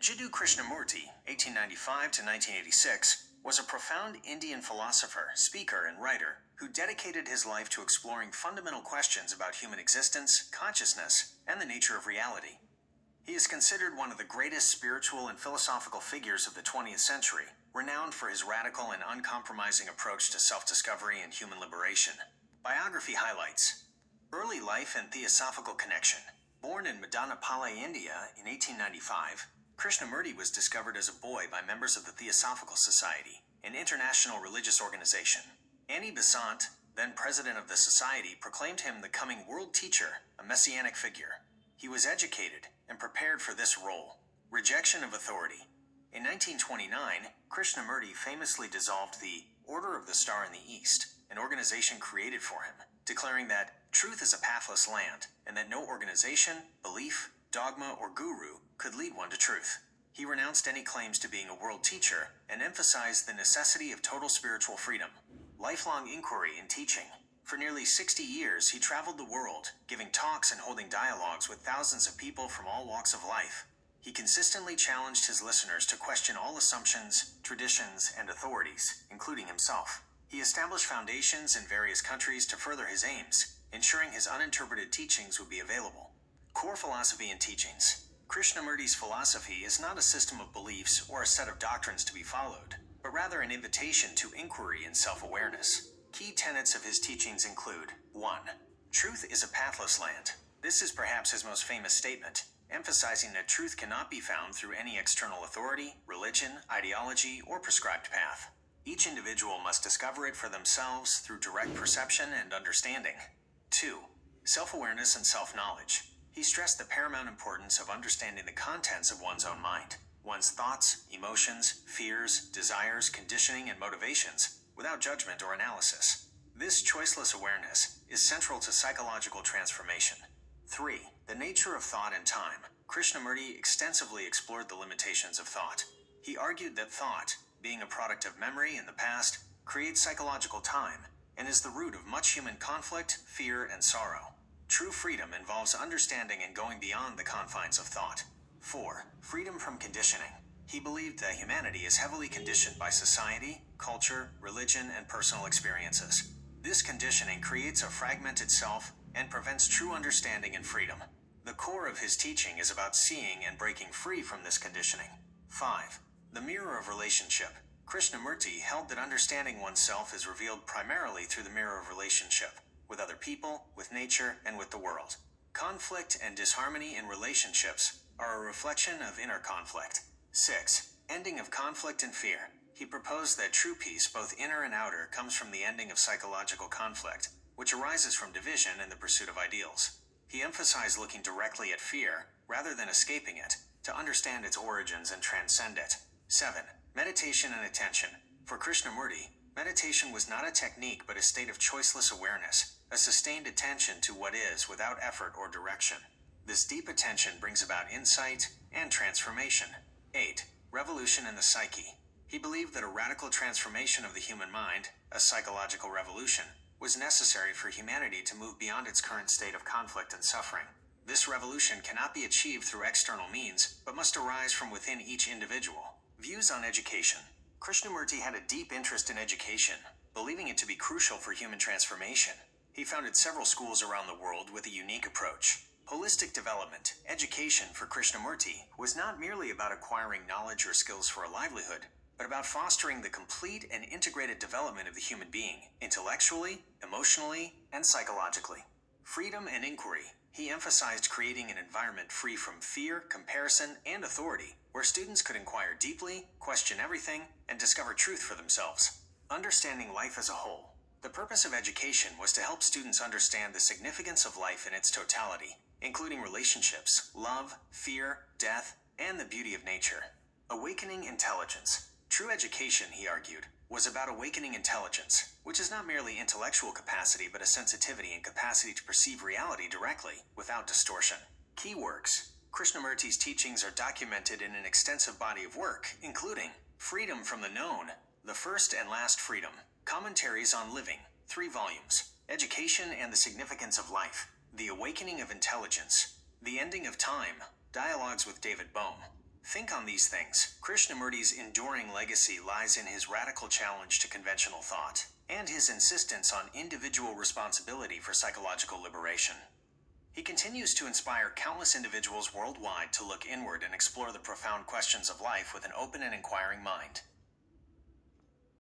Jiddu Krishnamurti, 1895 to 1986, was a profound Indian philosopher, speaker, and writer who dedicated his life to exploring fundamental questions about human existence, consciousness, and the nature of reality. He is considered one of the greatest spiritual and philosophical figures of the 20th century, renowned for his radical and uncompromising approach to self-discovery and human liberation. Biography highlights: early life and theosophical connection. Born in Madanapalli, India in 1895, Krishnamurti was discovered as a boy by members of the Theosophical Society, an international religious organization. Annie Besant, then president of the society, proclaimed him the coming world teacher, a messianic figure. He was educated and prepared for this role. Rejection of authority. In 1929, Krishnamurti famously dissolved the Order of the Star in the East, an organization created for him, declaring that truth is a pathless land, and that no organization, belief, dogma, or guru could lead one to truth. He renounced any claims to being a world teacher and emphasized the necessity of total spiritual freedom. Lifelong inquiry and teaching. For nearly 60 years, he traveled the world, giving talks and holding dialogues with thousands of people from all walks of life. He consistently challenged his listeners to question all assumptions, traditions, and authorities, including himself. He established foundations in various countries to further his aims, ensuring his uninterpreted teachings would be available. Core philosophy and teachings. Krishnamurti's philosophy is not a system of beliefs or a set of doctrines to be followed, but rather an invitation to inquiry and self-awareness. Key tenets of his teachings include: 1. Truth is a pathless land. This is perhaps his most famous statement, emphasizing that truth cannot be found through any external authority, religion, ideology, or prescribed path. Each individual must discover it for themselves through direct perception and understanding. 2. Self-awareness and self-knowledge. He stressed the paramount importance of understanding the contents of one's own mind, one's thoughts, emotions, fears, desires, conditioning, and motivations, without judgment or analysis. This choiceless awareness is central to psychological transformation. 3. The nature of thought and time. Krishnamurti extensively explored the limitations of thought. He argued that thought, being a product of memory in the past, creates psychological time, and is the root of much human conflict, fear, and sorrow. True freedom involves understanding and going beyond the confines of thought. 4. Freedom from conditioning. He believed that humanity is heavily conditioned by society, culture, religion, and personal experiences. This conditioning creates a fragmented self and prevents true understanding and freedom. The core of his teaching is about seeing and breaking free from this conditioning. 5. The mirror of relationship. Krishnamurti held that understanding oneself is revealed primarily through the mirror of relationship, with other people, with nature, and with the world. Conflict and disharmony in relationships are a reflection of inner conflict. 6. Ending of conflict and fear. He proposed that true peace, both inner and outer, comes from the ending of psychological conflict, which arises from division and the pursuit of ideals. He emphasized looking directly at fear, rather than escaping it, to understand its origins and transcend it. 7. Meditation and attention. For Krishnamurti, meditation was not a technique but a state of choiceless awareness, a sustained attention to what is without effort or direction. This deep attention brings about insight and transformation. 8. Revolution in the psyche. He believed that a radical transformation of the human mind, a psychological revolution, was necessary for humanity to move beyond its current state of conflict and suffering. This revolution cannot be achieved through external means, but must arise from within each individual. Views on education. Krishnamurti had a deep interest in education, believing it to be crucial for human transformation. He founded several schools around the world with a unique approach. Holistic development, education for Krishnamurti, was not merely about acquiring knowledge or skills for a livelihood, but about fostering the complete and integrated development of the human being, intellectually, emotionally, and psychologically. Freedom and inquiry. He emphasized creating an environment free from fear, comparison, and authority, where students could inquire deeply, question everything, and discover truth for themselves. Understanding life as a whole. The purpose of education was to help students understand the significance of life in its totality, including relationships, love, fear, death, and the beauty of nature. Awakening intelligence. True education, he argued, was about awakening intelligence, which is not merely intellectual capacity but a sensitivity and capacity to perceive reality directly, without distortion. Key works. Krishnamurti's teachings are documented in an extensive body of work, including Freedom from the Known, The First and Last Freedom, Commentaries on Living, 3 volumes, Education and the Significance of Life, The Awakening of Intelligence, The Ending of Time, Dialogues with David Bohm, Think on these things. Krishnamurti's enduring legacy lies in his radical challenge to conventional thought, and his insistence on individual responsibility for psychological liberation. He continues to inspire countless individuals worldwide to look inward and explore the profound questions of life with an open and inquiring mind.